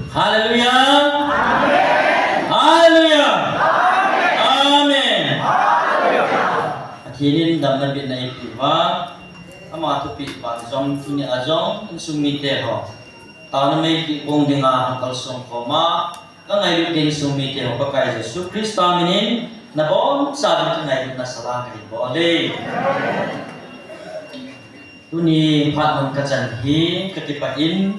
Hallelujah. Hallelujah. Amen. Akhirnya dalam Nabi Nabi Iwa, ama tu pi panjang punya ajang sumite ho. Tahun ini kong dengar hangkal song koma, kangai lukin sumite ho pakai Yesus Kristus aminin, nabon sabi tu ngai na salah kali boleh. Tuni pat mon kacan hi ketipain,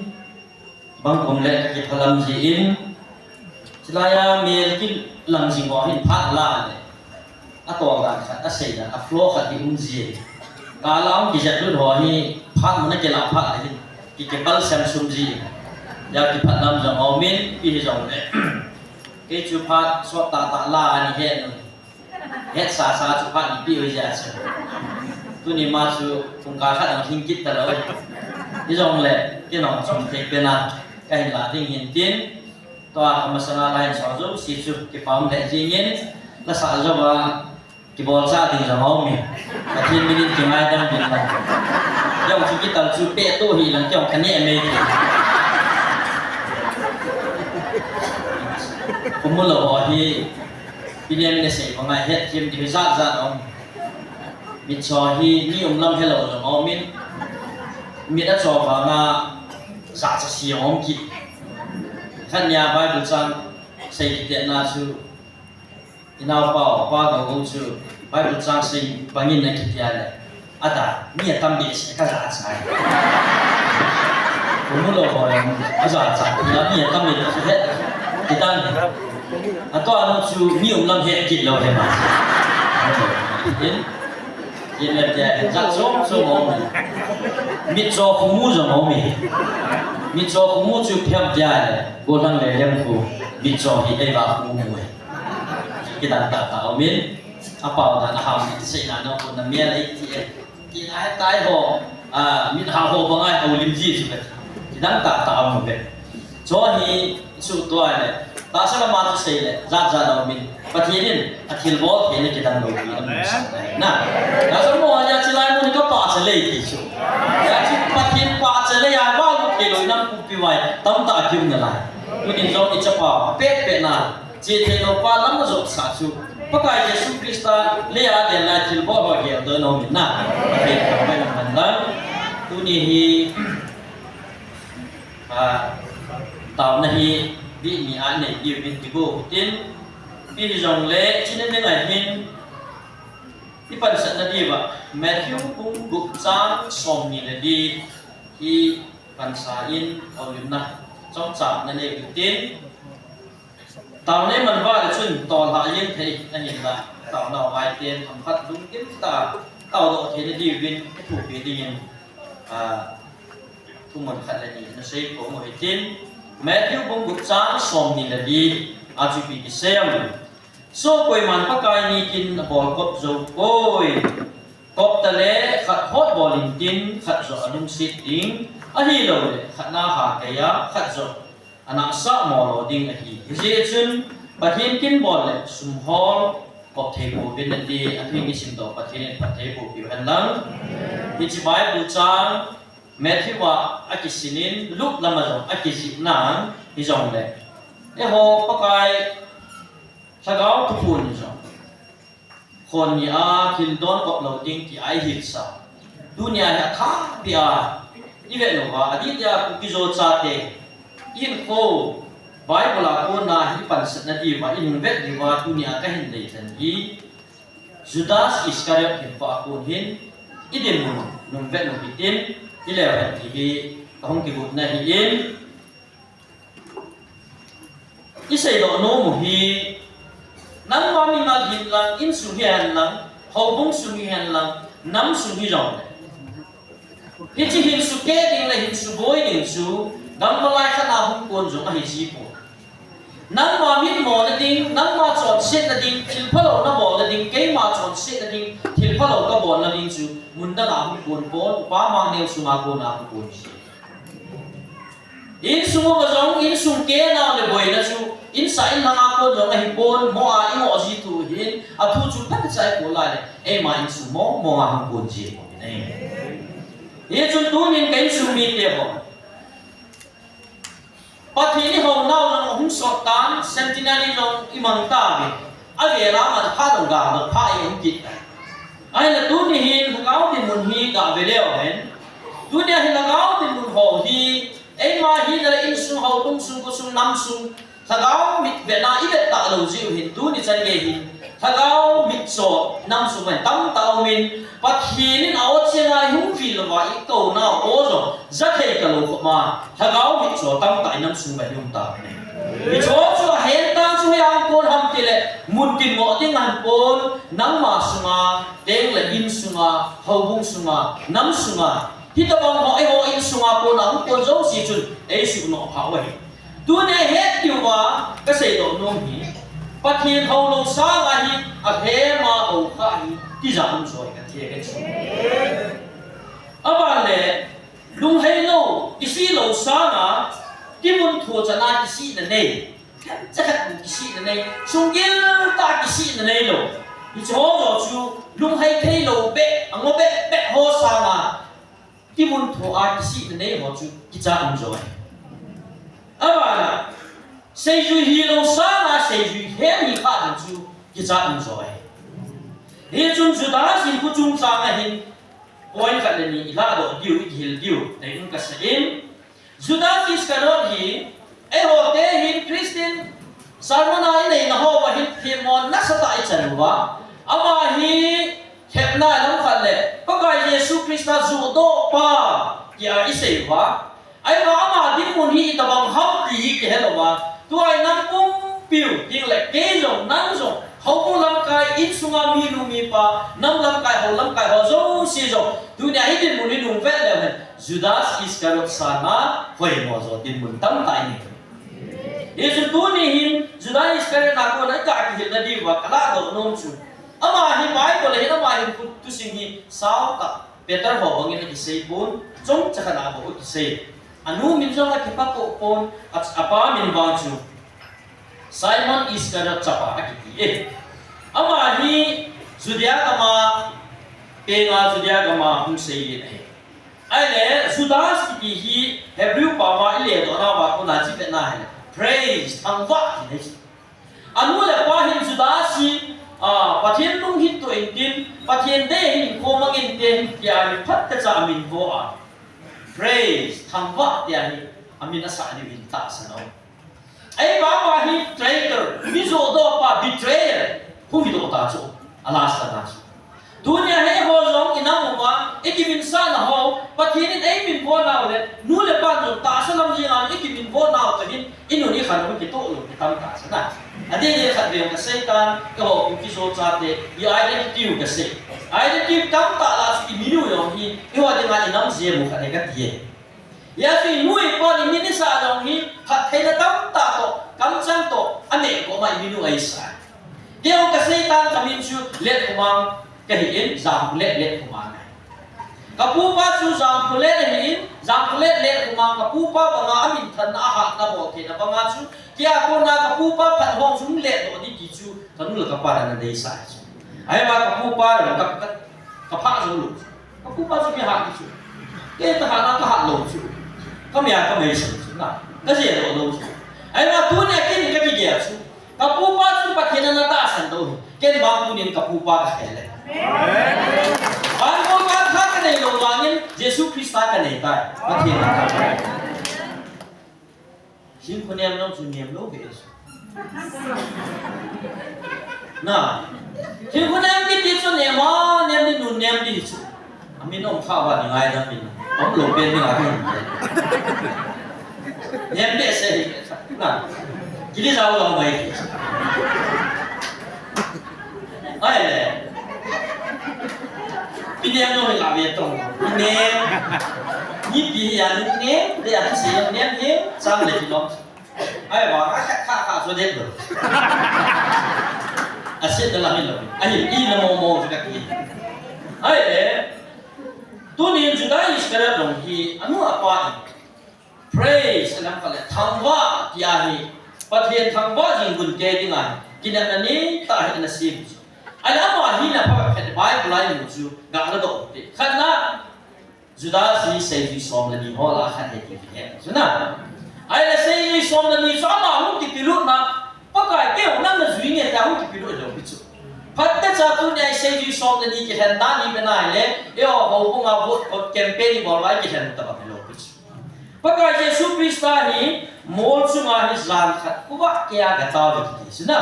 bang komlek ketipalam jiin, selaya melkin lang jingohin pat lah. Atau orang kata saya dah aflo kati unji. Kalau kita dulu hari pat mana kita pat lagi, kita bal samsumji. Ya kita dalam zaman Amin, ini zaman ni. Kita pat suat tak lah ni head sah cepat ni pi aja. Tu ni masuk pungkasan yang tinggi terlalu. Ini zaman ni, kita nak macam tekena, kahilah tinggi tin. Toa masalah lain sahaja, siapa kita faham tak jingin, lah sahaja bah kibol sa di zaman ni, kajian minin kemai dan bilang, yang kita cuci tu hilang, yang kini Amerika. Pemula hari pilihan ini saya pengai head tim di zat om, mitsohi ni lam hello zaman min, mita coba na zat siang kita. Kan ya Bible sang saya tidak nasu inau apa kau tu Bible sang saya bangin nak kita ada ni ya tambah sekarang saya pemula orang azat ni ya tambah kita atau anu tu ni ulang hekit lah hebat ini dia zat so mitso kumu zaman ni mitso kumu tu piam dia golang lelem ku mitso hi eba kumu kita tak tahu min apa dah ham itu saya nak pun namia lagi kita tai ho min ha ho bangai ho lim ji juga kita tak tahu mungkin so hi su tua le tak salah mana saya le zat min patienin akhir bol ini kita ngopi nah semuanya cilai pun kita pas lagi tu ya patien pas lagi ya baru kalau nak kupi wai tam tak kium nalai mungkin jauh icapa pet na jadi lupa lama jauh satu pakai Yesus Kristus lihat dan lajil bawa dia dono nah pakai kami mandang tu ni tahun ni di ni ane dia bintibu tin di jong le cina dengan hin di pada saat tadi pak Matthew pun gukcang som ni tadi di pansain olimnah trong sạp nên để tin tàu này mình vào để chuẩn tàu hạ yên thì anh nhìn là tàu nào vài tiền thẩm phật đúng tiếp ta tàu độ thế là đi viên cái thủ phía tiền thu mình khát là gì nó sẽ có một cái tin mẹ thiếu bông bút sáng xong thì là đi chụp cái xem số quầy màn bắt cái ni tin bỏ cột dầu cối cột ta lẽ khát hot bỏ linh tin khát rõ đúng xịt tiếng ahi lo le khatna ha kaya khatzo ana sa mo lo ding ahi je chun pathin kin bol le sum hol ko the ko bin di athi mi sim do pathin pathe ko pi han lang hi chi Bible chang Matthew wa akisinin luk lama jong akisi nang hi jong le e ho pakai sagau tu pun jong khon ni a kin don ko lo ding ti ai hit sa dunia ya tha pia ibe no ba aditya kukizo chate in ko Bible ko na hi pansat na di ba in vet di ba dunia ka hin dei tan hi Judas Iscariot hin pa ko hin idin mo nung vet no bitin ile ha ti hong ki but na hi in isai do no mo hi nan ma mi ma hin lang in su hian lang ho bung su hian lang nam su hi jong Hiji hinsu keding la hinsu boy hinsu nang malai khana hung kon jong a hiji po nang ma mit mo na ding nang ma chon set na ding thil phalo na bo na ding ke ma chon set na ding thil phalo ka bo na ding chu munda na hung kon bon pa mang neu su ma ko na hung kon si in su mo jong in su ke na le boy na chu in sa in na ko jong a hi bon mo a i mo ji tu hin a thu chu pat sai ko la le e ma in su mo a hung kon ji ko nei ye chun tu min kai su mi te ho pati ni hong nau nang hung sok tan sentinel nong imang ta bi avela man pha dong ga no pha yong kit ai la tu ni hin hangau tin mun hi ga veleo men tu ni hin hangau tin mun ho hi ai ma hi la in sung ho tung sung ko sung nam sung hangau mit ve na i ve ta lo jiu hin tu ni chan ge hin hangau mit so nam sung man tam tao min pati ni ao chenga hung fi lo wa i ko na o zo za thei ka lo ko ma hangau mit so tam tai nam sung ba yong ta ne mi cho cho hen tang chu yang pon ham ti le mun tin mo ting han pon nang ma sunga teng le in sunga hau bung sunga nam sunga hi ta bang ho ai ho in sunga pon ang pon zo si chun ai su no ha wa tu ne het tiu wa ka sei do nom hi pathin ho lo sa ga hi a he ma ho kha hi ti za um so ka tie ke chu aba le lung hei lo isi lo sa na ki mun thu chana ki si na nei chắc chắn cái gì này sung yên ta cái gì này rồi thì cho rồi chú lung hay thấy lâu bé anh ngô bé bé hồ sa mà cái muốn thua ai cái gì này họ chú cái cha ông rồi à mà xây dựng hi lâu sa mà xây dựng hết đi khác được chú cái cha ông rồi hiện chúng chú đã xin của chúng ta là hiện coi cái này là đồ điều điều để chúng ta xem chú đã xin cái đó thì ai họ thế hin Christian sarmana này nó họ và hin thiên môn nát sát tại chân wa ama hi hẹp na lắm phần lệ có cái Jesus Christ dụ độ pa kia ý sĩ wa ai mà ama đi muốn hi ta bằng học gì cái hết rồi wa tôi nắm cũng biểu tiếng lệ kế rồi nắm rồi hậu cũng làm cái ít sung mi nu mi pa nắm làm cái họ giống gì rồi tôi này đi muốn đi đúng vẽ là mình Judas Iscariot sana hồi mà rồi đi muốn tâm tại này Yesus tu ni hin Judas Iscariot aku nak cakap kita di wakala do nom chu. Ama hi mai boleh hin ama hi tu sing hi sao tak Peter ho bangin ki sei pun jong cakap nak bo ki sei. Anu min jong ki pa ko pon apa min ba chu. Simon Iscariot chapa ki ama hi Judia kama penga Judia kama hum sei ni. Ai le Judas ki hi Hebrew pa ma ile do na ba ko na chi pe na hai. Praise thằng vợ thì đấy anh muốn là qua hình Judas và thiên lung hít tuổi tin và thiên đế hình cô mang in tiền thì anh phát cái trả mình vô praise thằng vợ thì anh mình đã xả đi hình tạ sao ấy bà hi traitor ví dụ đó bà betrayer không biết đâu ta chỗ Allah ta dunia hay ho giống in năm mà ít mình sa là ho và thiên ấy mình vô nào đấy nu là ban đầu ta sẽ làm gì nào ít mình vô nào thì in nó đi khăn nó bị tội rồi bị tâm ta sẽ nào anh đi khăn về cái Satan cái họ cũng chỉ số cha thế vì ai đấy tiêu cái gì ai đấy tiêu tâm ta là chỉ mình nuôi rồi thì cái họ đi ngay in năm gì một cái này cái gì ya khi nuôi con thì mình đi sa rồi thì hạt thấy là tâm ta to tâm chân to anh ấy có mà mình nuôi ấy sa cái ông cái Satan cái mình chú lệ của mang cái hiện giảm lệ của mang kapu pa chu jam khule hin jam khule le kuma kapu pa banga amin than a ha na bo the na banga chu kia ko na kapu pa phat hong sum le do di ki chu thanu la ka pa na dei sai chu ai ma kapu pa ra ka pha zo lu kapu pa chu ki ha ki chu ke ta ha na ka ha lo chu ka mya ka me chu na ka je lo lo chu ai ma tu ne ki ka ki ge chu kapu pa chu pa thena na ta san do ke ba tu nin kapu pa ka hele Bạn khác cái này là vàng Jesus Christ cái này tại có thể là cái xin con em nó chủ niệm lâu về nè xin con em cái tiết cho niệm mà niệm đi nôn niệm đi mình ông khao vào những ai đó mình ông lộ bên những ai niệm để sẽ nè chỉ đi sao làm vậy ai này bây giờ nó làm việc tổng ném nhịp gì à ném để ăn gì ném sang để nó ai bảo khá số đẹp rồi à sẽ là mình rồi anh nhìn là mò cái gì ai để tôi nhìn Judas Iscariot đồng thì anh nói apa praise anh phải là thằng vợ thì anh phát hiện thằng vợ gì buồn kê tiếng anh khi nào này ta hiện là sim Ada apa hina pa kat Bible lain muju ngak ada dok. Karena Judas ni saya di som lagi hola khat he ki he. Suna. ai là xây như xong là như xóa mà không kịp pilu na bắt cái kêu năng là duy nhất là không kịp pilu rồi biết chưa phát tất cả tu này xây như xong là như cái hành đan như bên này lẽ yêu hậu cũng ngào vụt một campaign bảo lại cái hành tập pilu biết chưa bắt cái Jesus Christ hi một số mà hi gian khát cũng bắt kia cái tao được cái gì nè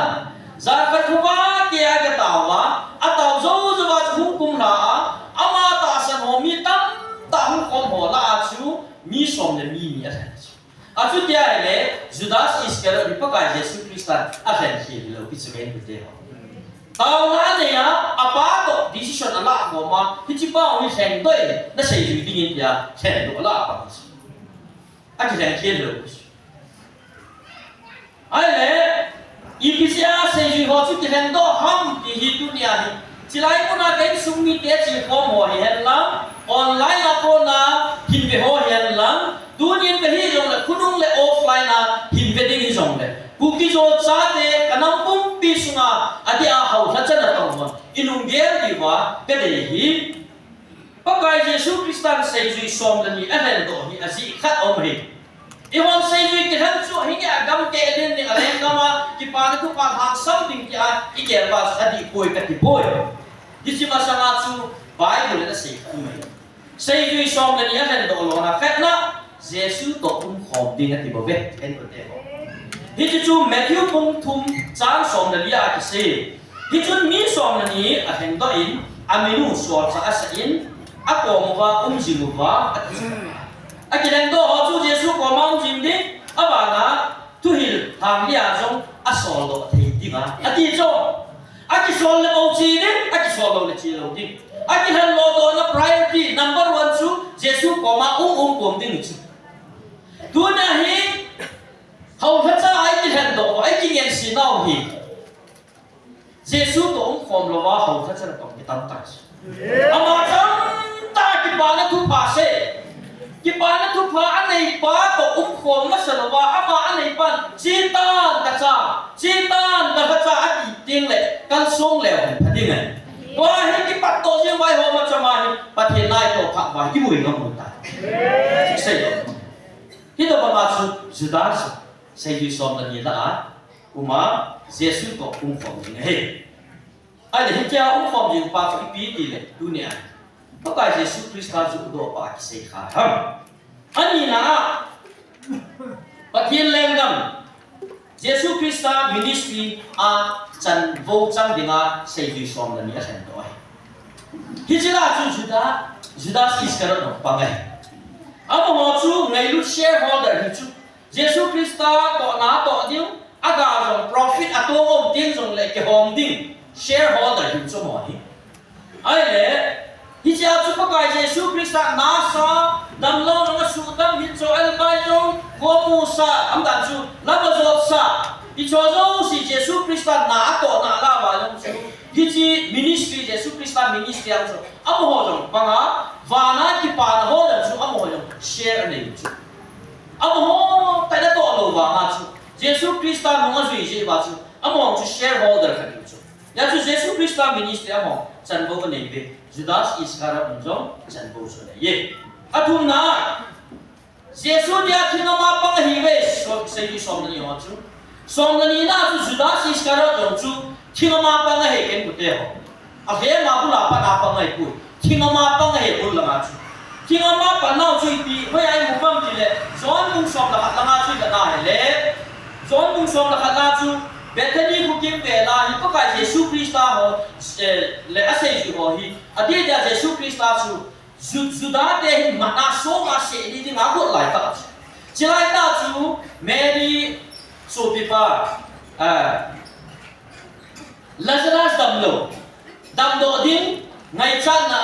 gian khát cũng bắt kia cái tao mà tao dâu dâu bắt hukum na ama ta san homi tam ta hukum ho la chu mi som le mi a than chu tia le Judas Iscariot ri pakai Jesus Christ a than hi lo pi seven bi te ho tao na ne ya apa to decision ala ko ma hi chi pa wi sen doi na sei ju ding in ya sen do ala pa a ki than hi lo ai le ipisia sei ju ho chu ki than do ham ki hi tu nia ni chilai ko na kai sung mi te chi ko mo hi hen la online na ko na hin ve ho hen la tu nin ve hi jong la khunung le offline na hin ve ding jong le ku ki jo cha te kanam pum pi sunga adi a hau tha chana tong mo inung gel di wa ke de hi pakai Jesus Kristan sei ju som la ni a hen do hi azi khat om hi iwan sei ju ki han chu hi ya gam ke den ni ale kama ki pa ku pa hak something ki a ki ke ba adi koi ka ti boy di ma sanga chu Bible na sei khu mai sei ju som la ni a hen do lo na khat na Jesus to khom ding ati bo ve en ko te ho hi chu Matthew pung thum chang som la li a ki se hi chu mi som la ni a hen do in aminu so cha asa in a ko mo wa jimu wa a ki len do ho chu Jesus ko ma jim di a ba na tu hil ham li a jong a so do thei di ma a ti cho a ki so le o chi di a ki so lo le chi lo di a ki han lo do na priority number 1 chu Jesus ko ma kom ding chu tu na hi hầu hết ra ai cái hành động ai cái nhận xin nào thì Jesus tổ kom lo wa hầu hết ra tổng cái tâm tài ama chăng ta cái bà nó thu phá se cái bà nó thu phá anh này bà tổ kom nó sẽ lo wa ama anh này ban chi tan ta cha anh tiếng lệ căn sông lèo thật đi này qua hết cái bắt tổ riêng vai hôm mà cho mà bắt hiện nay tổ phạm vai cái mùi nó mùi tài sẽ khi đó mà Judas xây dựng xong là gì đó mà Jesus có phong gì này ai để hiện giờ phong gì ba cái bí đi lên dunia có cái Jesus Christ ta giúp đỡ ba cái xây khai hả anh nhìn là bắt hiện lên ngầm Jesus Christ ta ministry chân vô chân đi ngà xây dựng xong là gì thành đó hiện giờ là Judas Iscariot nó bằng này amo mo chu ngai lu shareholder hi chu Jesus Christa to na to ding aga jong profit ato om tin jong le ke hom ding shareholder hi chu mo hi ai le hi cha chu pa kai Jesus Christa na sa dam lo na su dam hi cho el bai jong ko mu sa am dan chu la ba zo sa hi cho zo si Jesus Christa na to na la ba jong chu hi chi ministry Jesus Christa ministry ang chu amo ho jong panga vana ki pa na ho da chu amo ho share nei chu amo ho ta da to lo wa ma chu Jesus Christa no nga zui ji ba chu amo chu shareholder ka chu ya chu Jesus Christa ministry amo chan bo nei be Judas Iscariot jong chan bo chu nei ye athum na Jesus dia thina ma pang hi ve so sei som ni ho chu som ni na chu Judas Iscariot jong chu thina ma pang he ken ku te ho a he ma bu la pa na pang ai ku thina ma pang he bul la ma chu thina ma pa na chui pi hoi ai mu bam ti le zon mung som la khat la chui ka na he le zon mung som la khat la chu Bethany ku kim ve la hi pa ka Jesus Christ ta ho le a sei ju ho hi a dia ja Jesus Christ ta chu Juda te hi ma na so ma se ni ti ma ko lai ta chi lai ta chu Mary so pi pa Lazarus dam do din ngai chan na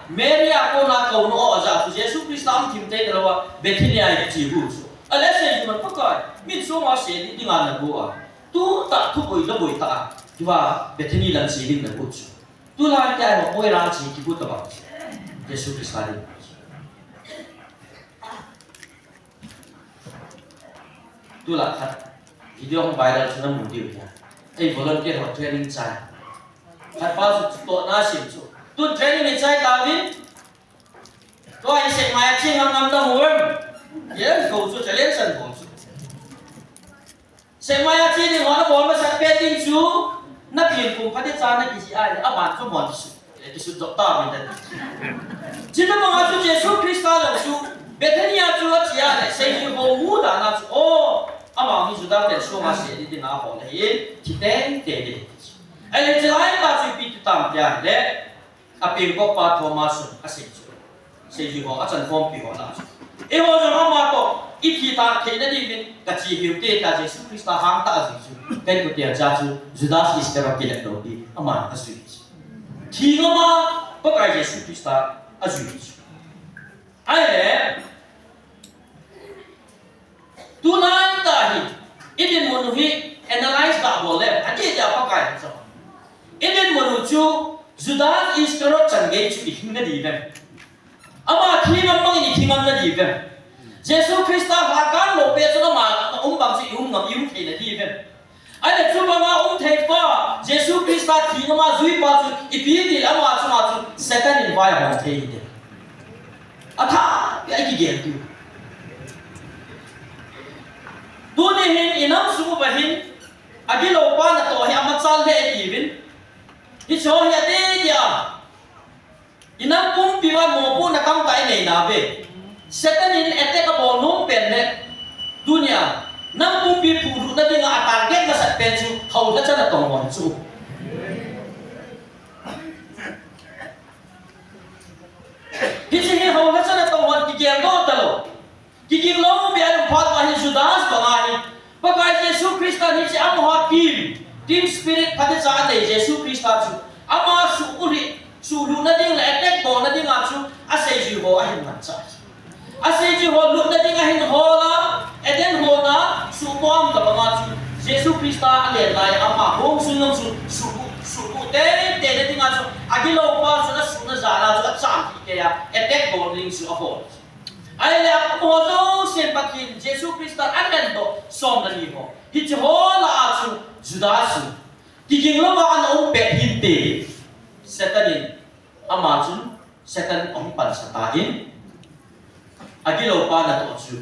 Mary a ko na ko no za chu Jesus Christ am thim te lo Bethany ai chi bu chu a le se ju man pa ka mi so ma se ni ti ma na bo a tu ta thu boi la boi ta ki ba Bethany lan si din na bu chu tu la ta ho oi la chi ki bu ta ba Jesus Christ ali tu la khat video hong viral chu na mu di ya ai volunteer ho training chai khat pa su to na sim chu tu training ni chai ta vin to ai se mai chi ngam ngam da mu ye ko chu challenge san ko chu sẽ mai chi thì họ nó bỏ mà sạch bên tin chú nó biển cùng phát tiết ra nó chỉ ai à bạn cho bọn cái sự dọc ta mình đây chỉ nó mà chú Giêsu Christ là chú Bethania chú chỉ ai sẽ chú hồ mũ đã là chú ô à mà mình chú đang để số mà sẽ đi nào họ này chỉ tên đi ai lấy cho ai ta chú bị tạm nhà đấy à biển có ba Thomas à sẽ chú họ à chân phong bị họ là ai họ cho mà to ít khi ta thấy nó đi mình cái chỉ hiểu tên ta Giêsu Christ hàng ta Giêsu cái của tiền cha chú Judas Iscariot cái đầu đi à mà cái suy thì nó mà có cái Giêsu Christ à duy ai đấy tu nan ta hi idin monu hi analyze ta bole ati ja pa kai so idin monu chu Judas Iscariot change chu hinga di ben ama khi mà mang ni thingam na di ben Giêsu Christ ha kan lo pe chu ma bang si ngam the na di ben ai le chu bang the pa Giêsu Christ thi ma zui pa chu ipi ti ama chu ma chu Satan in vai hong the hi de atha cái gì vậy tu ni hin inam su ba hin agilo pa na to hi amachal he tivin hi cho hi ate dia inam pum piwa mo pu na kam tai nei na ve Satan in attack abo nom pen ne dunia nam pum pi pu ru na dinga target na sat pen chu hau na chana tong mon chu hi chi hau na chana tong mon ki kem do ta lo ki lo bi an phat ma hi Judas ba ma hi ba kai Jesu Christ ni chi am ha team spirit phat cha nei Jesu Christ chu ama su uri su lu na ding la attack bo na ding a chu a sei ji bo a hin na cha a sei ji ho lu na ding a hin ho la eden ho na su bo am da ba ma chu Jesu Christ a le lai ama hom su ngam su te na ding a chu agilo pa su na su na za na chu a cham ki ke ya attack bo ling su a ho ai là mo zo sen bakin Jesu Christ an nen do som na ni ho hi chi ho la chu Judas ki king lo ma an o pe hin te Satan ama chu Satan ong pan sa tahin agilo pa na to chu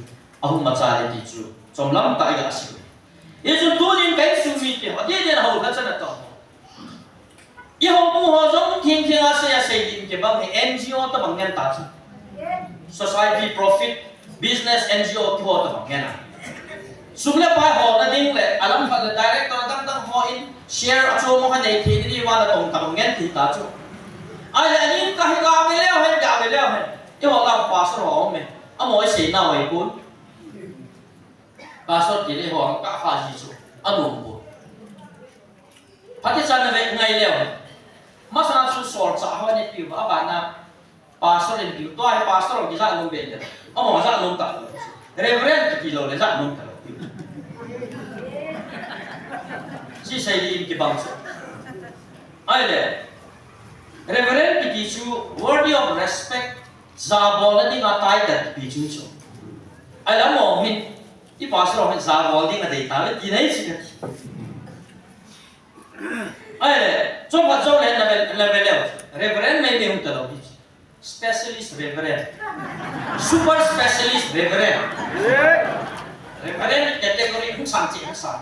ahum ma cha le ti chu chom lam ta ga si ye chu tu nin kai su mi ke ha de na ho na cha na to ye ho mu ho zong thiên thiên a se yin ke bang NGO ta bang ngan ta chu society profit business NGO ki ho ta bang ngan sumle pa ho na ding le alam fa le director dang dang ho in share a chu mo ha nei thi ni wa la tong ta bang ngan thi ta chu ai anh ka hi ga me leo hen ga me leo hen ye ho la pastor ho me a mo se na wai kun pastor ki le ho ka fa ji chu a nu bu phati san na ve ngai leo ma sa su sor cha ho ne pi ba ba na pastor in pi to ai pastor ki sa nu be de a mo sa nu ta reverend ki lo le sa nu ta si sai di ki bang so ai le reverend ki chu worthy of respect za bol ni nga tai da pi chu chu ai la mo min ki pastor ho za bol ni nga dei ta le ti nei chi ka ai le cho pa cho le na le reverend mai me un ta lo specialist reverend super specialist reverend reverend category ku sang chi sa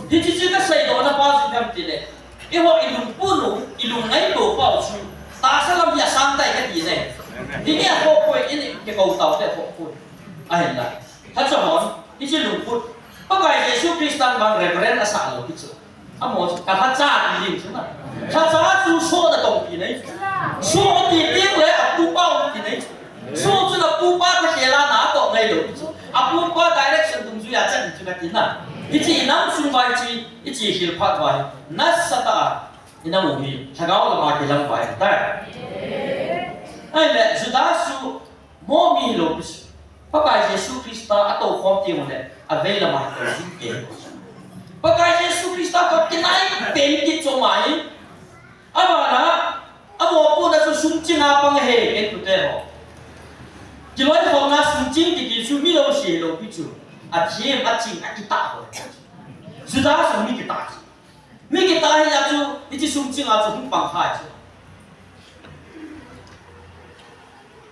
hi chi ka sai do na pa chu kam ti le e ho ilung punu ilung ngai do pa chu ta sa lam ya sang tai ka ti ne di ni ho ko ini ke ko tao te ho ko ai la ta cho hon hi chi lung put pa kai Jesu Christan bang reverend asa lo ki chu amo ka pha cha di lim chu na cha cha chu so da tong pi nei so ti tiang le a pu pa ti nei so chu na pu pa ka ke la na to ngai lo chu a pu pa direction tung chu ya chan chu na tin na ichi nam su vai chi ichi hil phat vai nas sata ina mo hi thagao la ma ke lam vai ta ai le Judas su mo mi lo bis pa kai Jesu Christa ato khom ti mo le avail ma ke sin ke pa kai Jesu Christa ko tinai pen ki cho mai aba na amo pu na su sum chi na pang he ke tu te ho ki loi ho na sum chi ki su mi lo si lo pi chu a thiem a ching a ki ta ho Judas mi ki ta mi ki ta ya chu ichi sum chi a chu hum pang hai chu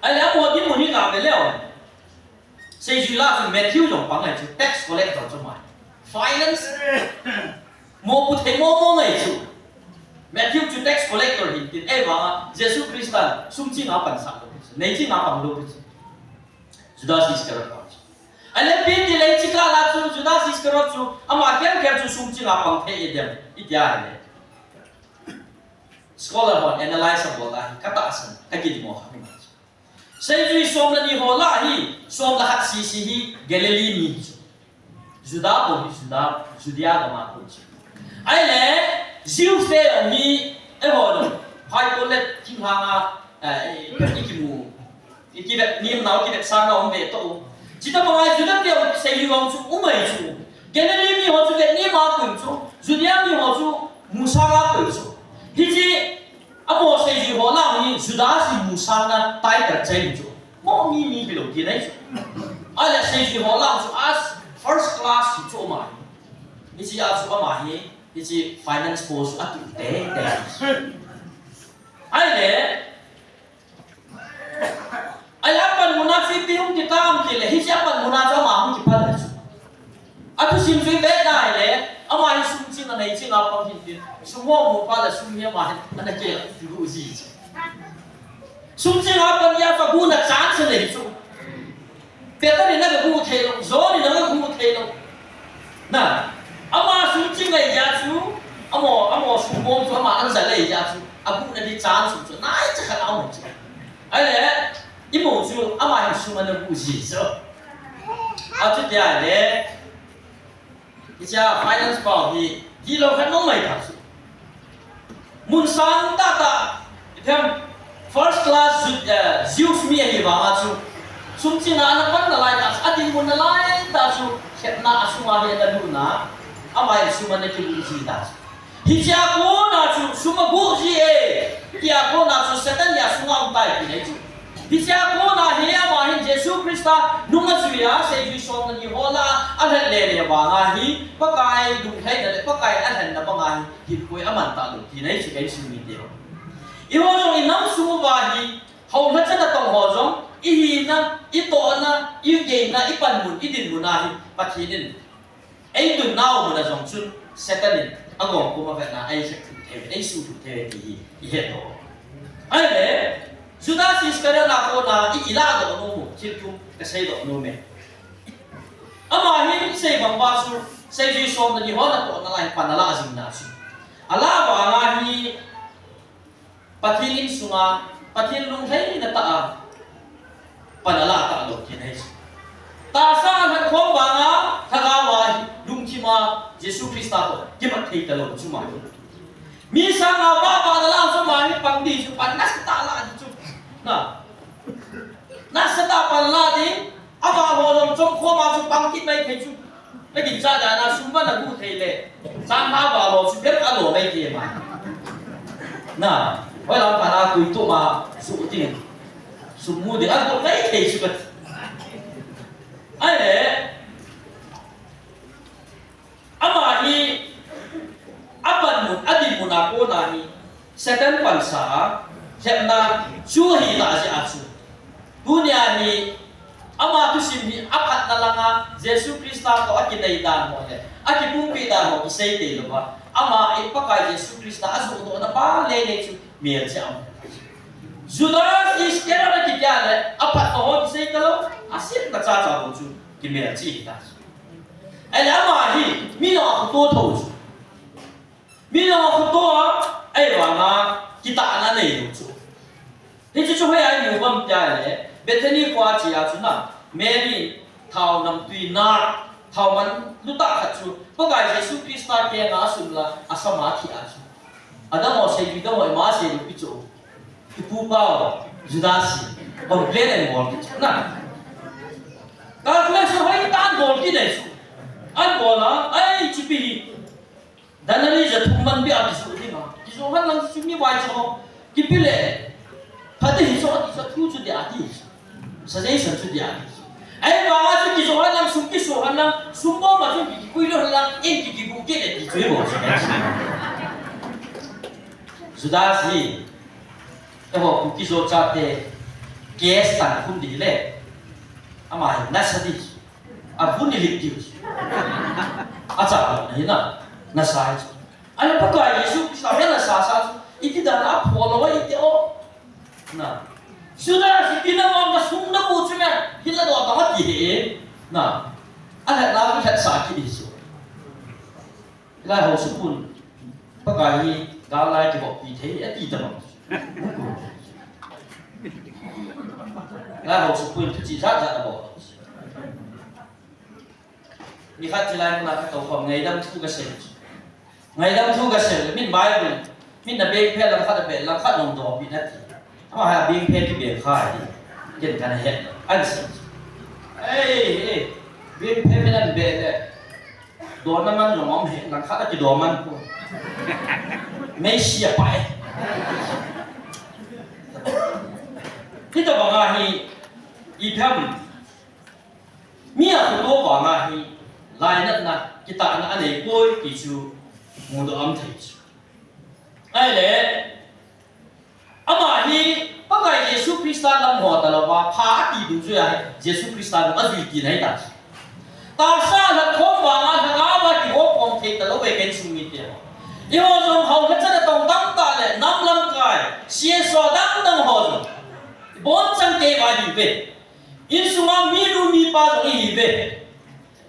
ai la mo di mo ni ga me leo sei ju la chu Matthew yong pang lai chu tax collector chu mai finance mo pu the mo ngai chu Matthew chu tax collector hin tin ewa Jesus Christan sumchi na pan sa nei chi na pam lo chu Judas Iscariot ale pin ti lei chi ka la chu Judas Iscariot chu ama kem chu sumchi na pam the idem itia le scholar hon analyze about la kata asan agid mo ha sei ju som la ni ho la hi som la hat si si hi Galilee mi Juda ko Juda Judea da ma ko ai le ziu fe ni e ho no hai ko le ting ha nga ikimu ikibe ni nau ki sa na om be to Jita mga Juda tiyaw sa iyo ang umay chu. Galilee mi ho chu ni ma ko chu. Judea mi ho chu Musa nga ko chu. Hiji amo sa iyo ho la ni Juda si Musa na tai ta chai chu. Mo mi bilo ki nai chu. Ala sa iyo ho la chu as first class chu ma. Hiji a chu ma hi hiji finance post at te. Ai le Ayapan muna fiti hong kita ang kile, hisiapan muna sa mahong kipada. Ato simsui beda ile, ama hisumsi na naichi na pang hindi, sumo mo pala sumya mahit na kila tigo uzi. Sumsi nga pang ya paguna chance na ito. Pero ni nagagu telo, zoni nagagu telo. Na, ama sumsi nga iyatsu, amo sumo to ama anzala iyatsu, abu na di chance to, na ito ka na mo. Ay Imo chu ama hi suma na bu ji so. A chu dia le. Icha finance bao hi lo khan no mai ta su. Mun sang ta them first class Zeus mi hi ba chu. Sum chi na na pan na lai ta atin mun na lai ta su khet na asuma he da lu na. Ama hi suma na ki bu ji ta. Hicha ko na chu suma bu ji Kia ko na chu setan ya suma umtai ki nei chu. Bisa ko na hiya mahin Jesus Christa nunga suya sa Jesu ni hola alan le le ba nga hi pakai du thai na pakai alan na ba nga hi koi aman ta lu ki nei chi kai su mi de I ho jong inam su ba hi hau na cha ta tong ho jong I hi na I to na I ge na I pan mun I din mun na hi pa thi nin ai du nau mun na jong chun setanin agong ko ma fa na ai se the ai su thu the hi I he to ai le Judas Iscariot na ko na iila do no mo chiltu kasay do no me. Ama hin say bang basu say Jesus na ni hona to na lai panala azim na su. Ala ba nga hi pathilin sunga pathil lung hai na ta panala ta do kinai. Ta sa han ko ba nga thagawa lung chima Jesus Christa to kimat thei ta lo chuma. Mi sa nga ba panala so ma hi pangdi su panas ta la chu. Na nasa tapan natin aba holong chong ko ma su pangkit mai phe chu nagin cha da na sumba na gu thei le sam ha ba lo su ber a lo mai ke ma na wai lam pa na kui tu ma su tin su mu de a ko mai thei su ka ai le ama hi apan mun adin mun a ko na ni second pansa Hepna chuhi ta si asu. Dunia ni ama tu simbi apat na langa Jesus Christa ko akinay dan mo le. Aki pumpi dan mo isay te lo ba. Ama ipakai Jesus Christa asu to na pa lele chu mier siya. Judas Iscariot na kityale apat ko isay talo asit na cha cha ko chu kimer chi ta. Ai ama hi mi no ko to to. Mi no ko to ai wa na kita na nei chu. Ni chu hui ai mu bam ja le Bethany kwa chi a chu na Mary thau nam tui na thau man lu ta kha chu pa ga Jesus Christa ke nga sum la asama thi a chu adam o se bi do ma se lu pi chu ki pu pa Judas on play and ball na ka kle so hai ta gol ki dai chu an bola ai chi pi danani ja thumman bi a ki su thi ma ki so han lang chu mi wai chu ki pi le Hati hisok di satu tu dia adi, saja satu dia adi. Ayat bawa tu kisah orang sumki sohan lang, semua macam kuilu lang, ini bukit di cuci Sudah sih, kalau bukit so cate, kes tan pun dile, amai nasadi, apun dilikti. อาจารย์นี่นะน่าสายอันนี้พระกายเยซูคริสต์เห็นน่าสายอีกที่ด้านอัพพอลว่าอีกที่โอ้นะสุดท้ายสิ่งที่นั่งมองสุ่มนักบุญใช่ไหมที่เราต้องมาที่นะอันนั้นเราไม่ใช่สายที่ดีสุดแล้วเขาสุขุนพระกายที่กาลายที่บอกปีเทียตีตลอดแล้วเขาสุขุนที่จีรักจะบอกมีข้าที่ไรมันนักตัวของไงดำทุกเกษตรไงดำทุกเกษตรมินไบเบิลมินนับเบงเพลลังคัดเบลลังคัดลงตัวปีนาทีถ้าหาเบงเพลที่เบงค่ายเกินกันเห็นอันสิเอ้ยเบงเพลไม่นั่นเบลเลยโดนน้ำมันหลงมองเห็นลังคัดจะโดนมันพูดไม่เสียไปที่จะบอกว่าฮีอีพัมมีอะไรตัวบอกว่าฮีลายนั่นนะกิตาอันนี้ป่วยกิจูมูดอัมเทจไอ้เล่อามาฮีปะไงเยซูคริสต์ลำหัวตลอดว่าพาตีดูช่วยเยซูคริสต์อันวิกินให้ได้ตาซาลัดข้อวางอันทั้งอาว่าที่โอ้ปองเทตลอดเวกันสุมิเตียอีโฮจงเขาจะได้ต้องตั้งตาเลยน้ำลำกายเสียสวดังตั้งหัวจงบนจังเกวาดีเวอินสุมามีรูมีปาจงอีเว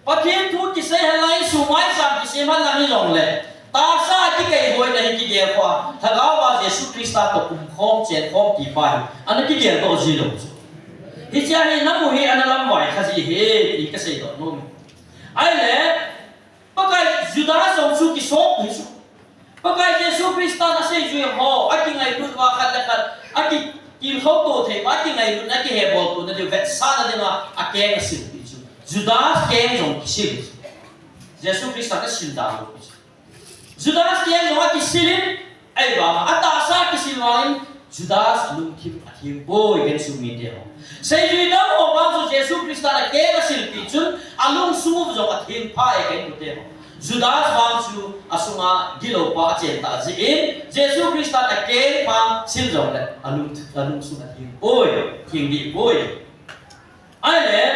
ปะเทียนทูกิเซฮันไลสุไมสามกิเซมันนั่งนี่ลงเลยตาซาที่เกยหวยในกิเดียกว่าถ้าเราว่าเยซูคริสต์ตกคุ้มครองเจนครองกี่ไปอันนั้นกิเดียตัวจีโร่ฮิจารีน้ำมืออันนั้นลำไหวข้าจีเฮอีกเกษตรโน้มไอ้เล่ปะไก่ยูดาสองสุกิโซกิสุปะไก่เยซูคริสต์นั่นเสียจุยห่ออันที่ไงรุ่นว่ากันแล้วกันอันที่กินเขาตัวเทปอันที่ไงรุ่นอันที่เฮบอลตัวนั่นเดี๋ยวเวทซานั่นเดี๋ยวนะอันแกงสิยูดาสแกงจงกิสิเยซูคริสต์นั่นสินดาลูกยูดาสแกงจงกิสิลินไอ้บ้าอันตาซากิสิลินยูดาสลุงคิมอัฐิมโบยกันสุมีเดียวเสียจุดดำหัวบางส่วนเยซูคริสต์นั่นแกงสิลินจุนอารมณ์สูงจงอัฐิมพายกันอยู่เดียวยูดาสบางส่วนอาสุมากิโลปาเจนตาจีอินเยซูคริสต์นั่นแกงฟังสิลจงเลยอารมณ์สูงอัฐิมโบยคิงดีโบยไอ้เนี่ย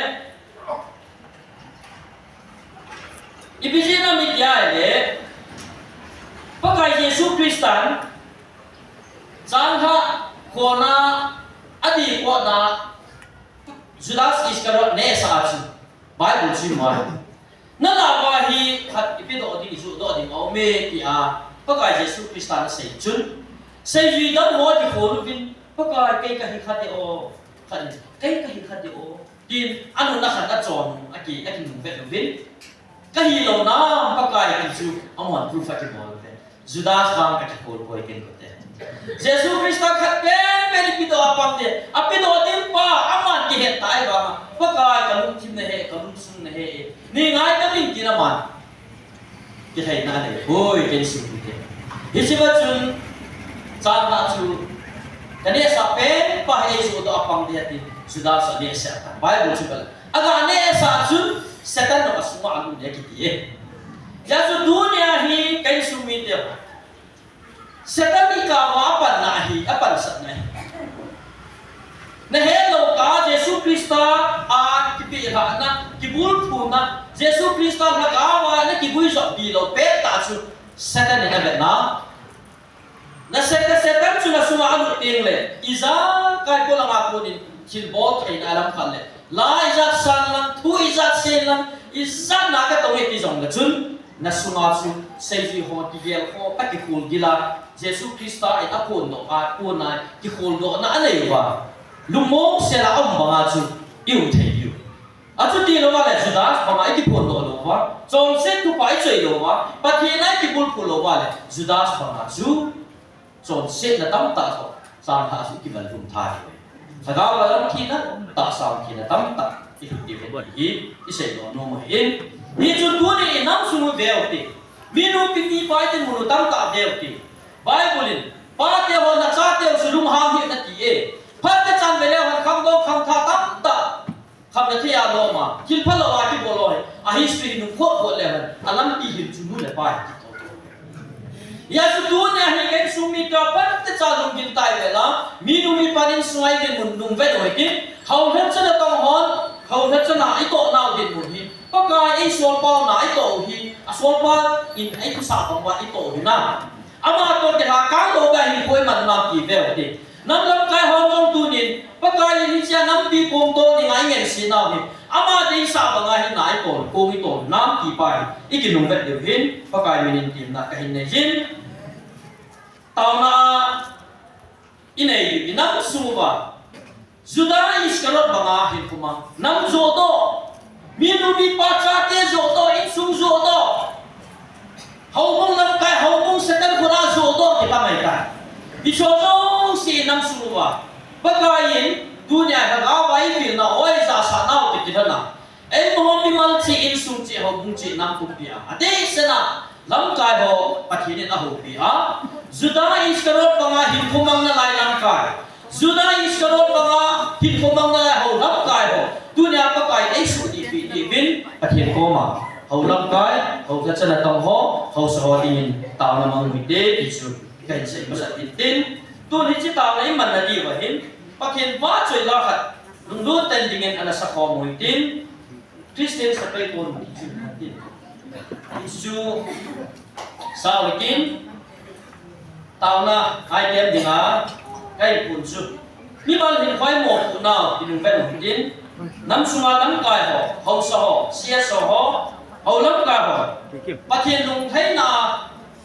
อีพิจิตรมิตรยาเนี่ยพระกายเยซูคริสต์จังหะคนน่ะอดีตคนน่ะจูดาสอิสการ์เนสอาจูไบเบิลชื่อมันนั่นแหละว่าฮีขัดอีพิโดดิจูโดดิเอาเมที่พระกายเยซูคริสต์นั่นเสียจุนเสียจุดดันหัวที่โคลุบินพระกายเก่งกับฮิขัดเดโอขัดเก่งกับฮิขัดเดโอกินอันนู้นนักขัดนักจอนอากีอากีหนุ่มเวทวินก็ฮีโลน้ำปากกายกิจูเอาหมอนพรูฟที่บอกเลยจูดาสบางกับที่โคลบอยกันก็ได้เยซูคริสต์ขัดเป็นปิดตัวปังเดอปิดตัวทิ้งป้าอามันกิเหตุตายบ้างปากกายกับลุงทิมเนี่ยกับลุงซุนเนี่ยนี่ง่ายก็มิ่งกินอามันกิเหตุนั่นเลยโอ้ยเป็นสิ่งที่เด็ดฮิจิบัจุนจานละจูกันเนี่ยสับเป็นป้าเยซูตัวปังเดียดจูดาสเนี่ยเสียกันไบเบิลจุบัลอาการเนี่ยสับจุนsetan nak semua alu dia gitu. Jadi dunia ni kain sumit dia. Setan ni kau apa nahi, apa nasabnya. Nah hello kau Yesus Kristus kipirah na kibul puna Yesus Kristus nak awal na kibul jauh bilo peta tu setan ni ada na. Nah setan tu nak semua alu tinggal. Iza kau pulang aku ni cilbot kain alam kalle. La izat sanlam, tu izat selam, izat naga tongye tizong la chun, na sunga chu, seji ho, tigel ho, pati khul gila, Yesu Krista ay apon no, apon na, ki khul do na alay ba, lumong sila ang mga chu, yung tayo. At chu di lo ba le Judas, mga ikipon do lo ba, chong set tu pa ichoy lo ba, pati na ikipul lo ba le, Judas mga chu, chong set na tamta ko, sa mga chu kibal rum tayo. Sagaw alam kita, tak sam kita tamta, ihip isay do no mahin. Hijun tuni inam sumu deote, minu piti paitin munu tamta deote. Bible pati ho na chate ho sulum ham hi na tie. Pati chan bele ho kham do kham tha tamta. Kham na thia lo ma, hil phalo wa ki bolo he. A history nu kho kho le han, alam ti hil chunu le pai. Ya su dunia hi kan sumi ka pati chalung gin tai vela, minu mi panin suai din mun nung ve do ki. Hau het cha tong hon, hau het cha na I to nau din mun hi. Pakai I so pa na I to hi. aswapa in ay kusapang wa ito na ama to kaya kalo ga hikoy man na kivel ti nam lam kai hong tunin pagkai ni siya nam pi pong to ni ngai ngen sinaw ni ama dei sa banga hin nai ko kung ito nam ki pai ikinung vet devin pagkai minin tim na kahin ne jin tao na inay inang suba Juda iskarot banga hin kumang nam zodo minumi pachate zodo insung zodo haumong lam kai haumong setan kuna zodo kita mai kai Isono si nam suwa pagkain dunia hagawai fil na oi za sanau ti kidana ai mo mi mal chi in sung chi ho bung chi nam ku pia ate sana lam kai ho pathini na ho pia juda iskarot banga hin kumang na lai lam kai juda iskarot banga hin kumang na lai ho lam kai ho dunia pakai ai su di pi di bin pathin koma ho lam kai ho ka chana tong ho sa ho in ta na mang mi de ti su kai se masa tin tu ni chi ta lai man na di wa hin pakhin ba choi la khat lung lu ten dingen ala sa ko mo tin Christian sa pai ton mo tin isu sa wikin taw na ai tem dinga kai pun su mi bal hin khoi mo ku na tin ven tin nam sunga lam kai ho sa ho sia so ho lam ka ho pakhin lung thai na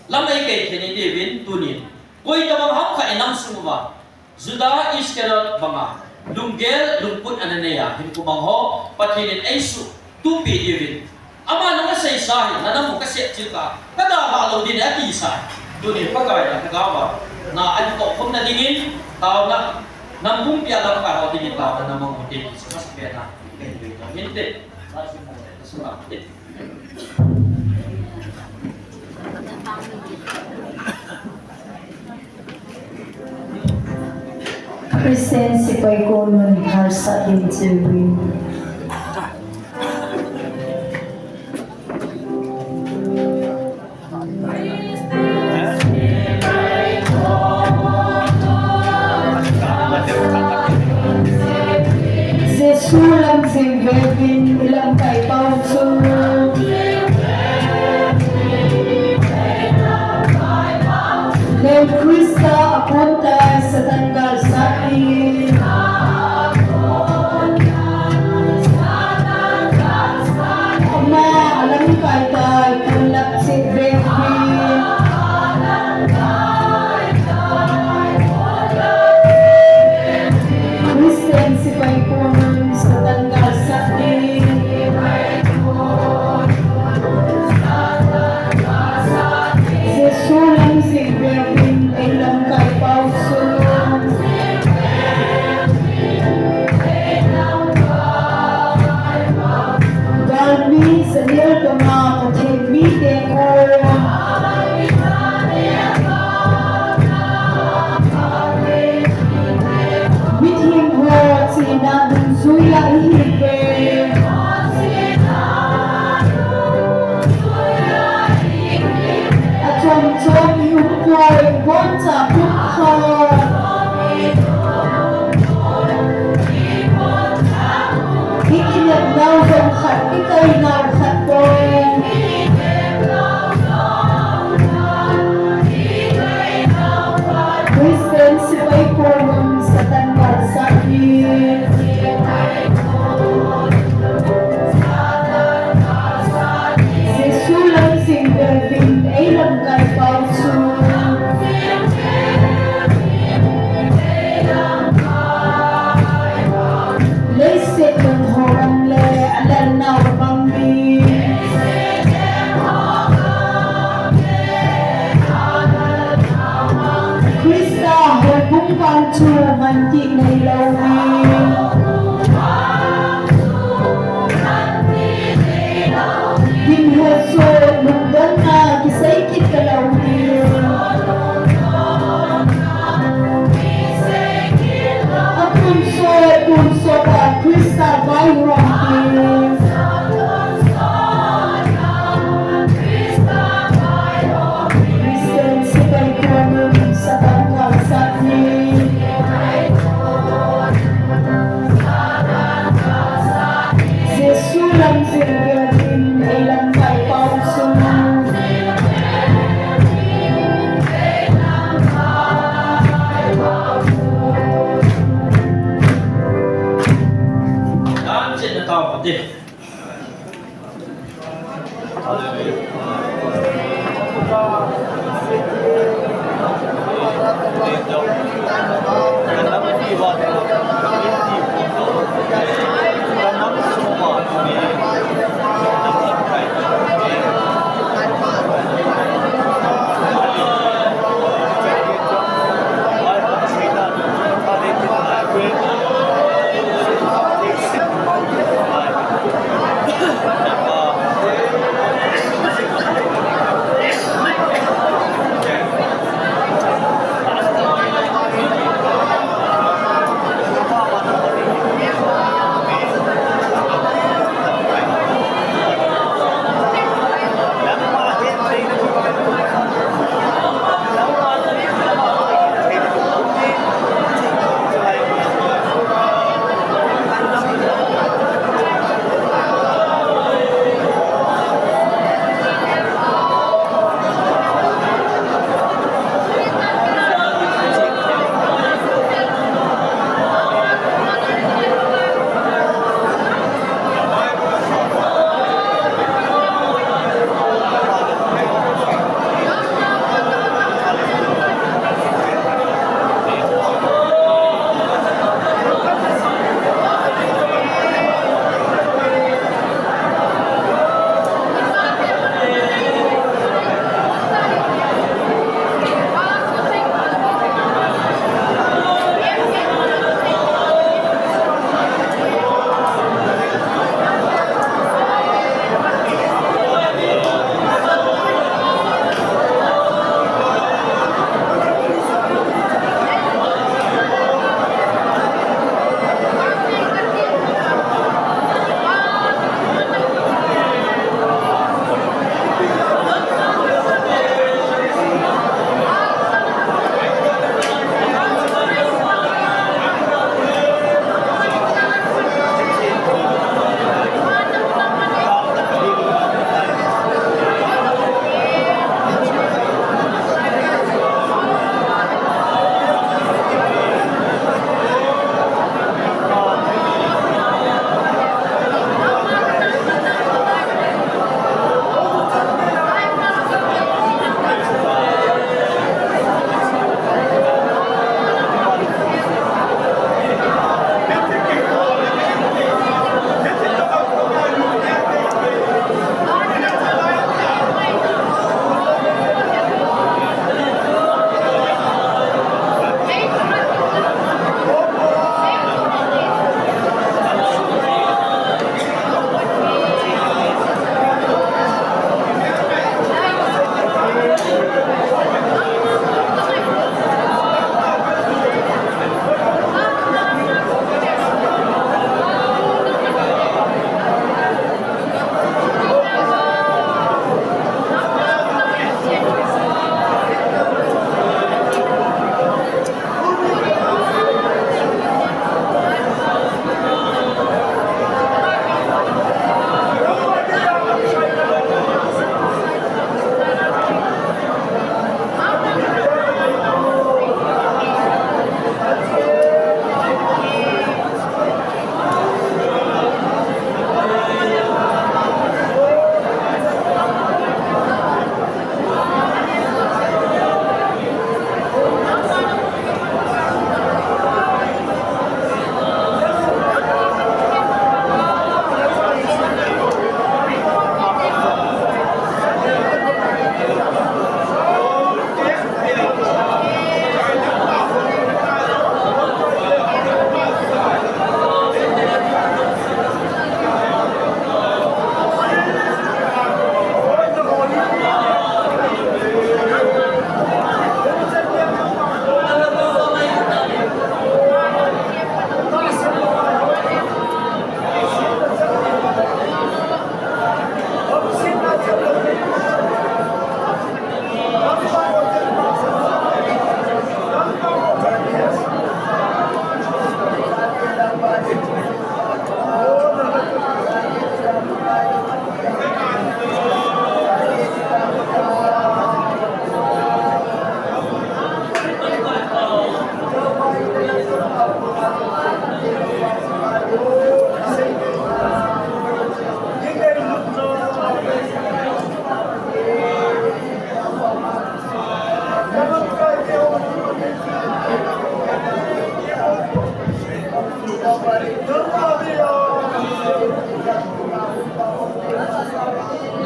lam ai kai theni de win tu ni koi ta bang ham kha nam sunga juda iskerot banga lunggel lungput ananeya hin ku bang ho pathinin ai su tu pi de win ama nang sai sa na nam ka se chika kada ba lo din ati sa tu ni pakai na kagawa na ai ko khom na dingin taw na nam bung pia lam ka ho dingin taw na namang muti sa mas pena kai de to hinte sa su mo sa sa Christian si Pai Konon Harsa Intewin. Sesulang sing bebin ilang kay pauso. Leo Krista apunta sa tanggal sa akin. Ama, alam kay tay, tulak si bebin. Christian si Pai Konon sa tanggal sa akin. Sesulang si bebin ilang kay pauso. Galbi sa nil ka mga katimite ko. Bithim ho sinabing suya ihibe. At chom-chom iupoy bonsa pukha. Ikinag daw sa khat ikay na khat ko. Christian si Pai Konon sa tanggal sa akin. Sesulang sing bebin ay lang kay pauso. Leset ng horang le alal na wabangbi. Krista hubung pancu manti na ilawi. Dinheso lugdan na kisaykit kalawi. At punso ka Krista Bayron. Christian si Pai Konon sa tanggal sa akin. Sesulang si bebin ilang kay pauso. din.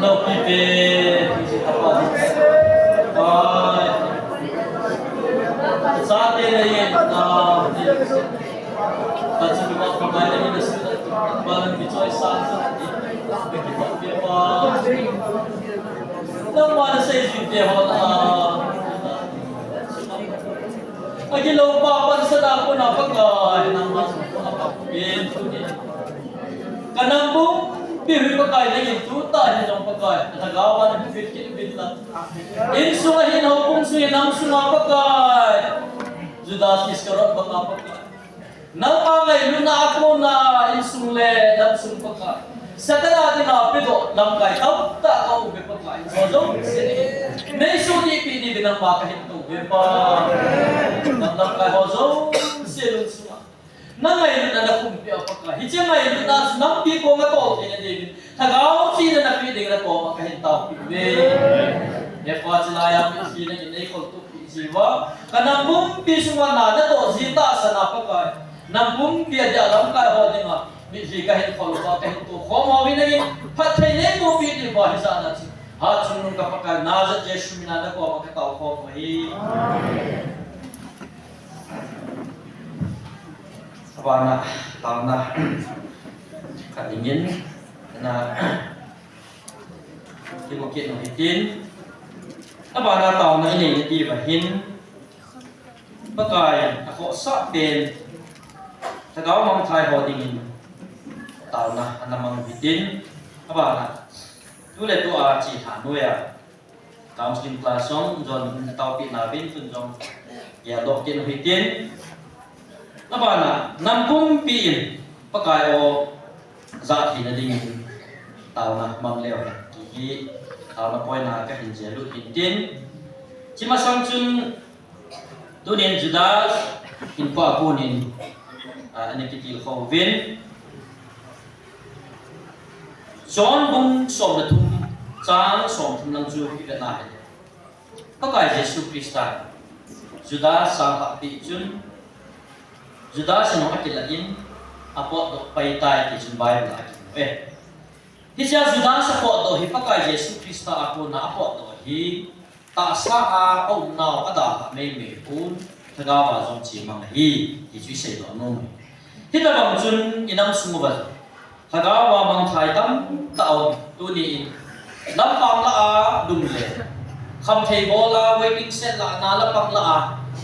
no pipe apa saat ini tadi kita pakai ini barang bicara saat kita Nang mana saya juga lagi lupa apa sedang pun apa kah nang pintu ni. Kanambung biru pakai lagi juta ni jom pakai. Tagawan fikir bila. Insulah hinapung suy nang sunga pakai. Judas iskarot bang apa pakai. Nang pangai luna ako na insule nang sun pakai. Setelah dinapido lang kay tak kau bepakai. So sini. Nesuni pidi binang pakai itu bepa. Nang kay hozo silun semua. Nang ngayon na nakumpi apa ka. Hijay ngayon na nampi ko nga to kaya David. Tagaw sila na pidi na to makahintaw pibe. Epa sila yang sila inay ko to siwa. Kanang bumpi semua na to zita sa napakay. Nang bumpi ada alam kay ho dinga. Biji kahit kalau kahit tu kau ini patay ni mo pili bahasa natin. Hat sunung kapag nazat Yesu minada ko makataw ko mahi. Apa na kadingin na dimukit ng hitin. Apa na tao na ini di bahin. Bagay ako sa ben. Tagaw mang try hodingin. Tao na anamang bitin apa na tulet tu ci thanu ya counseling class song jon tao pi na bin tun jong ya dok kin hitin apa na nampung pi pakai o za thi na ding tao na mang leo ki tao na poi na ka hin je lu hitin chi ma sang chun tu nen judas in pa ko nin ani ki ko vin John bung som na tum chang som tum lang ju ki na hai pakai Yesu Krista Judas sang tak pi chun Judas no akila in apot do pai tai ki chun Bible ai hi sia Judas apot do hi pakai Yesu Krista ako na apot do hi ta sa a om nau ada me me un thagawa jong chi mang hi chu sei do no hi ta bang chun inam sungu ba Hagawa mang thai tam tao tu ni lampang la a dum le kham thei bola waiting set la na lampang la a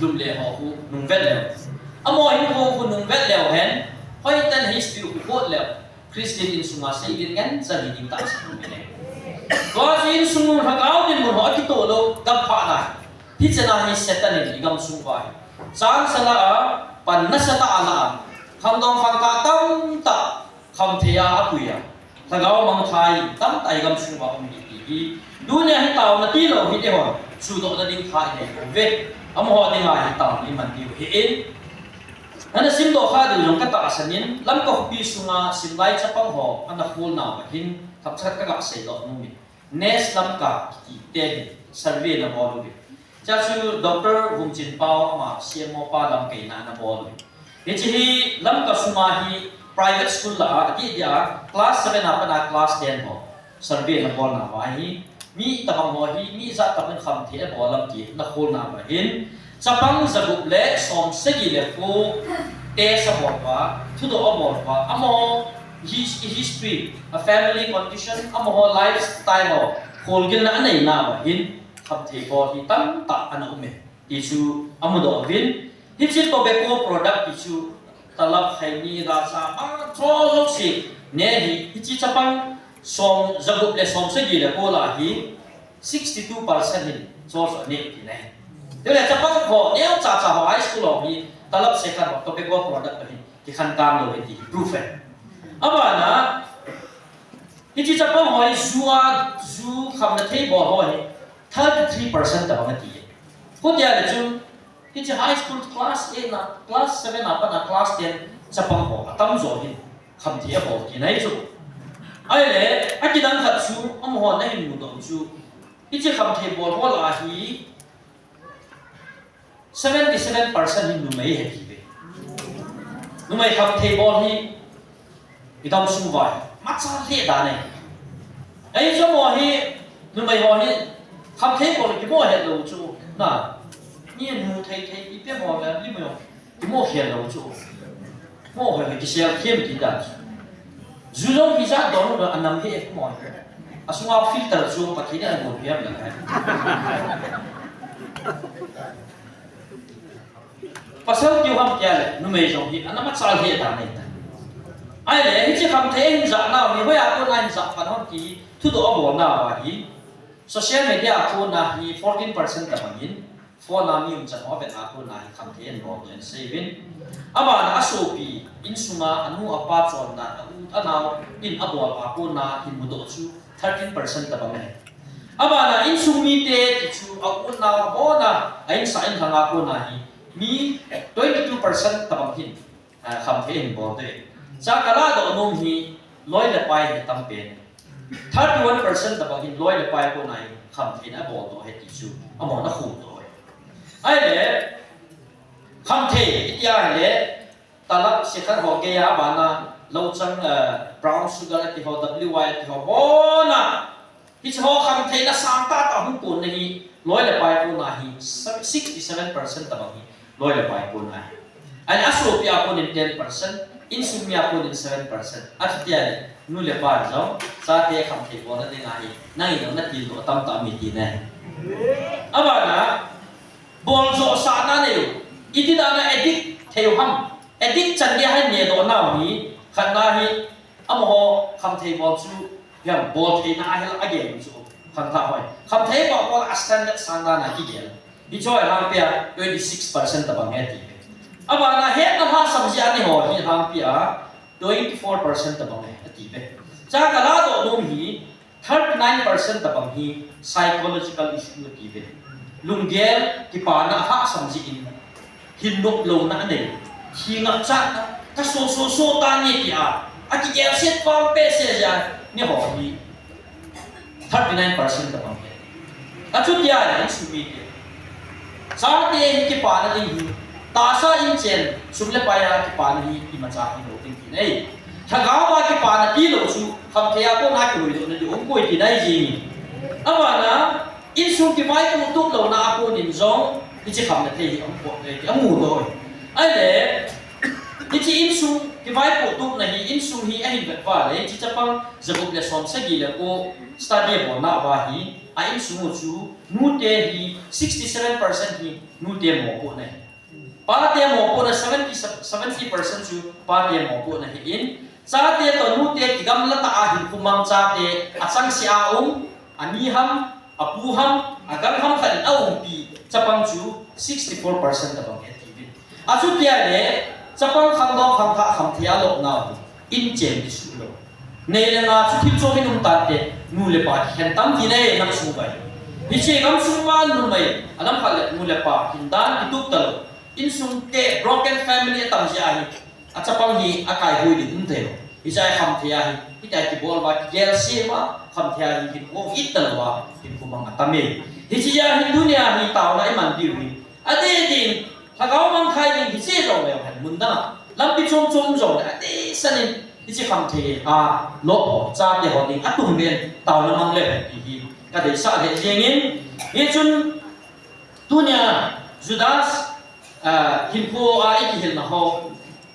dum le ho hu nung vet le amo hi ho hu nung vet le hen hoi tan history hu ko le Christian in sunga sei bin ngan sa ni ta sa ni ne ko in sungu hagaw din mo ho ki to lo gam pha na hi chana hi setan ni gam sung vai sang sala a pan na sa ta ala kham dong khang ka tam ta kham thea akuya thagaw mang thai tam tai gam sung ba mi ti dunia hi taw na ti lo hi de ho su do da ding thai ne ve am ho ding hi taw ni man ti hi in ana sim do kha du jong ka ta sanin lam ko pi sunga sim lai cha pang ho ana khul na ba hin thap chat ka ga sei do nu mi nes lam ka ki te survey na bo lu cha chu doctor hum chin pao ma cmo pa lam kai na na bo lu hi chi hi lam ka sunga hi private school la ati dia class 7 apa na class 10 ho survey na bol na wa hi mi tabang ho hi mi za tabang kham the bo lam ki na khol na ba hin chapang zagup le som segi le ko te sa bo wa thu do bo wa amo history a family condition amo lifestyle ho khol gil na anai na ba hin kham the bo hi tam ta ana ume ti chu amo do vin hi chi to be ko product ti chu talab khaini rasa ba tro si ne hi chi chapang som zagup le som se gi le ko la hi 62% hin so so ne ki ne de le chapang ko neo cha cha ho high school lo hi talab se khan to be ko product hi ki khan kam lo hi proof hai aba na hi chi chapang ho hi zu kham na thei bo ho hi 33% ta ba ti ko dia le chu hi high school class 8 na class 7 apa na class 10 chapang ho atam zo hin kham thia ho ki nai chu ai le akidang khat chu am ho na hin mu do chu hi kham thei bol ho la hi 77% hin nu mai he ki be nu mai kham thei bol hi idam su vai ma cha le da ne ai cho mo hi nu mai ho hi kham thế ko ki mo he lo chu na ni nu thei thei i pe mo ga li mo ki mo he lo chu mo he ki siakiem ki da zu long ki sa do no anam he ko mo asunga filter chu pa ki ne mo biam la pasal kyu ham kya le nu mai jong hi anama chal he ta nei ta ai le hi chi kham the hin za na ni hoya ko na za pan hon ki thu do abo na wa hi social media ko na hi 14% ta bangin phone na mi um chan ho be na ko na hi kham the en ro den saving aba na asopi in suma anu apa chon na anaw in abo pa ko na hin mu do chu 13% ta bang aba na in sumi te chu a ko na bo na ai sa in thanga ko na hi mi 22% ta bang hin kham the en bo te cha kala do nom hi loi le pai he tam pen 31% ta bang hin loi le pai ko nai kham the na bo do he ti chu amo na khu do ai le kham the ya le talak sekhan ho ge ya bana lo chang brown sugar ti ho wy ti ho bona hi ho kham the na sang ta hu pun ni loi le pai ko na hi 67% ta bang hi loi le pai ko nai ai aso pi a ko ni 10% insumia ko din 7% at tiyan nu le pa jo sa te kham the ko na de ngai nai no na ti do tam tam mi ti ne aba na bol zo sa na ne iti da na edit theu ham edit chan ge hai ne do na mi khan na hi amo kham the bol chu yam bol the na hel again chu khan tha hoi kham the ko ko standard sang na ki ge bi choi ha pe 26% ta bang ti aba na he na ha samji ani ho hi ham pia 24% ta bang ati be cha kala do dum hi 39% ta bang hi psychological issue ati be lunggel ki pa na ha samji in hin nok lo na ne hi nga cha ta so ta ni pia ati gel set pam pe se ja ni ho hi 39% ta bang achu dia ni su mi cha te ki pa na ni tasa in chen sumle paya ki pan hi ki macha hi lo ting ki nei thagaw ba ki pan ti lo chu kham thea ko na ki ri do na di ong koi ti dai ji aba na in sum ki mai ku tuk lo na ko nin zong ki chi kham na the hi ong ko nei ki amu do ai le ki chi in sum ki mai ku tuk na hi in sum hi ai bet pa le chi chapang zabup le som sa gi le ko study bo na ba hi a in sum chu nu te hi 67% hi nu te mo ko nei pa te mo ko na 70% chu pa te mo ko na hi in cha te to nu te ki gam la ta a hin kumang cha te a chang si a ani ham a pu ham a gam ham khan a pi chapang chu 64% ta bang ti a chu tia le chapang khang do khang kha kham thia lo na in chen ti su lo nei le nga chu thim cho min ta te nu le pa hen tam ti nei nam su bai hi che gam su ma nu mai anam khal le nu le pa hin dan ti tuk ta lo in sum te broken family tam ji ai achapang hi akai hui din um thelo isai kham thia hi itai ki bol ba gel se ma kham thia hi ki ko ital wa ki kumang atame hi chi ya hi dunia hi taw na iman diu hi ade din thagaw mang khai din hi se ro le han mun da lam pi chom chom zo ade sanin hi chi kham the a lo cha te ho din atum ben taw na mang le hi ka de sa le jengin ye chun dunia judas hin ko a iki hil na ho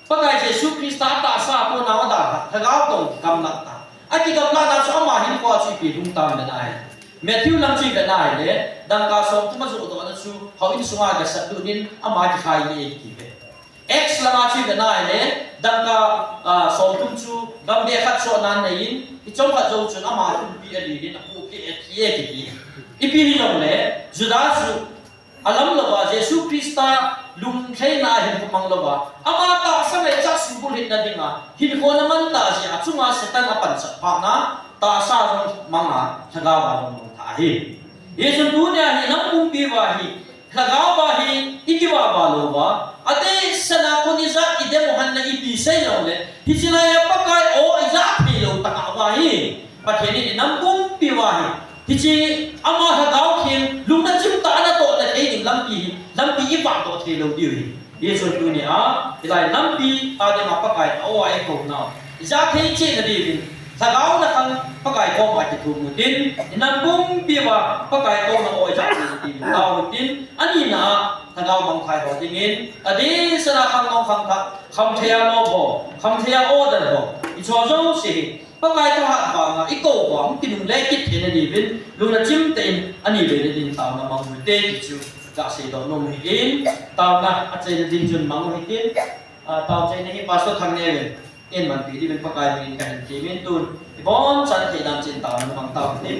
pakai Yesus Kristus ta sa ko na da thagaw tong kam na ta aki kam na da so ma hin ko chi pi dum tam na ai Matthew lam chi ka na le dang ka so tuma zo do na chu how in sunga ga sa du din ama ki khai ni ki be x la ma chi ka na le dang ka so tum chu gam de khat so nan nei in ki chom kha zo chu ama tum pi ali din aku ki e ki ipi ni long le judas alam lo ba Yesus Kristus lum thei na hin kumang lo ba ama ta sa le cha simbol hit na dinga hin ko naman ta si achunga setan apan sa pa na ta sa manga thagawa mo tha hi yesu dunya hi nam kum pi wa hi thagawa hi ikiwa ba lo ba ate sana ko ni za ide mo han na ipi sai lo le hi sina ya pakai o za pi lo ta ka wa hi patheni nam kum pi wa hi hichi ama thagaw khin lum na chim ta na to na thei ding lampi i pa to thei lo diu yesu tu ni a ilai lampi a de ma pakai o ai ko na za thei che na di thagaw na kang pakai ko ma ti บุญตินนั่นบุญปีว่าพระกายโตนังโอยจากตินเตาตินอันนี้นะถ้าเราบังคับหัวติงินอดีสระคำน้องคำทักคำเทียโนโบคำเทียโอเดนโบอีชัวโจสิพระกายตัวหักบางอีโก้หวังกินเล็กกินเห็นดีวินลุงละจิ้มเต็นอันนี้เลยดินตามมามังมุเตนจูกะเสดนมหินตามนะอาจจะดินจุนมังมุหินตามใจนี้พาสต้าทางเนวินเอ็นมันปีที่เป็นพระกายมีการเขียนตุนบอนฉันเขียนจินตามมังตามนี่